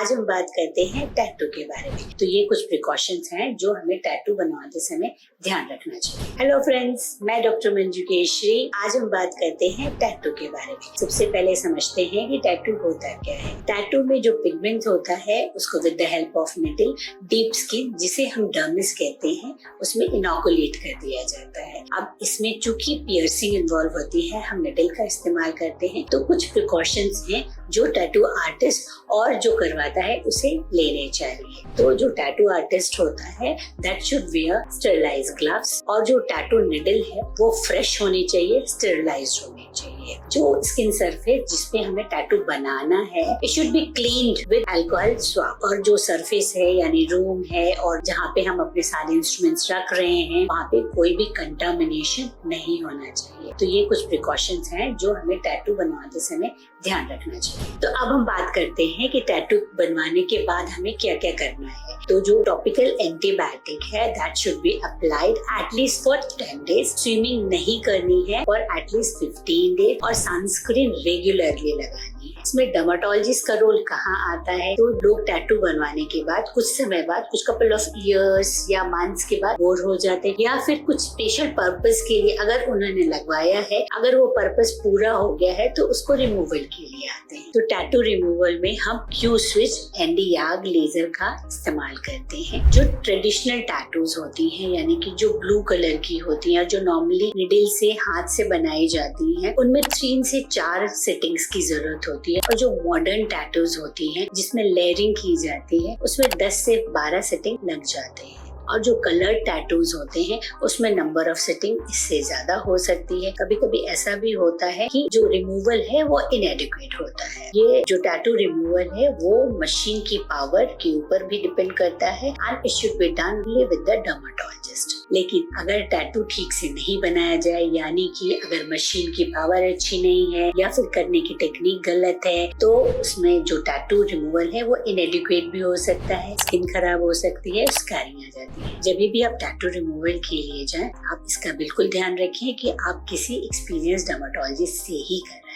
आज हम बात करते हैं टैटू के बारे में। तो ये कुछ प्रिकॉशंस हैं जो हमें टैटू बनवाते समय ध्यान रखना चाहिए। हेलो फ्रेंड्स, मैं डॉक्टर मंजू केशरी। आज हम बात करते हैं टैटू के बारे में। सबसे पहले समझते हैं कि टैटू होता क्या है। टैटू में जो पिगमेंट होता है उसको with the help of needle deep skin, जिसे हम डर्मिस कहते हैं, उसमें इनोकुलेट कर दिया जाता है। अब इसमें चूंकि पियर्सिंग इन्वॉल्व होती है, हम निडल का इस्तेमाल करते हैं, तो कुछ प्रिकॉशंस हैं जो टैटू आर्टिस्ट और जो करवाता है उसे लेने चाहिए। तो जो टैटू आर्टिस्ट होता है that should wear sterilised gloves, और जो टैटू निडल है वो फ्रेश होनी चाहिए, स्टेरिलाइज्ड होनी चाहिए। जो स्किन सरफेस जिसपे हमें टैटू बनाना है it should be cleaned with alcohol swab, और जो सरफेस है यानी रूम है और जहाँ पे हम अपने सारे इंस्ट्रूमेंट्स रख रहे हैं वहाँ पे कोई भी कंटामिनेशन नहीं होना चाहिए। तो ये कुछ प्रिकॉशंस हैं जो हमें टैटू बनवाते समय ध्यान रखना चाहिए। तो अब हम बात करते हैं कि टैटू बनवाने के बाद हमें क्या क्या करना है। तो जो टॉपिकल एंटीबायोटिक है that should be applied at least for 10 days. Swimming नहीं करनी है और एटलीस्ट 15 डेज, और सनस्क्रीन रेगुलरली लगानी है। इसमें डर्मेटोलॉजिस्ट का रोल कहाँ आता है? तो लोग टैटू बनवाने के बाद कुछ समय बाद, कुछ कपल ऑफ ईयर्स या मंथ्स के बाद बोर हो जाते हैं, या फिर कुछ स्पेशल पर्पस के लिए अगर उन्होंने लगवाया है, अगर वो पर्पस पूरा हो गया है तो उसको रिमूवल के लिए आते हैं। तो टैटू रिमूवल में हम क्यू स्विच एंडी-याग लेजर का इस्तेमाल करते हैं। जो ट्रेडिशनल टैटूज होती हैं यानी कि जो ब्लू कलर की होती हैं, जो नॉर्मली निडल से हाथ से बनाई जाती हैं, उनमें 3 से 4 सेटिंग्स की जरूरत होती है। और जो मॉडर्न टैटूज होती हैं जिसमें लेयरिंग की जाती है उसमें 10 से 12 सेटिंग लग जाते हैं। और जो कलर टैटूज होते हैं उसमें नंबर ऑफ सेटिंग इससे ज्यादा हो सकती है। कभी कभी ऐसा भी होता है कि जो रिमूवल है वो इनएडिक्वेट होता है। ये जो टैटू रिमूवल है वो मशीन की पावर के ऊपर भी डिपेंड करता है, and it should be done with the dermatologist. लेकिन अगर टैटू ठीक से नहीं बनाया जाए, यानी कि अगर मशीन की पावर अच्छी नहीं है या फिर करने की टेक्निक गलत है, तो उसमें जो टैटू रिमूवल है वो इनएडिक्वेट भी हो सकता है, स्किन खराब हो सकती है, स्कारिंग आ जाती है। जब भी आप टैटू रिमूवल के लिए जाएं, आप इसका बिल्कुल ध्यान रखें कि आप किसी एक्सपीरियंस डर्मेटोलॉजिस्ट से ही करें।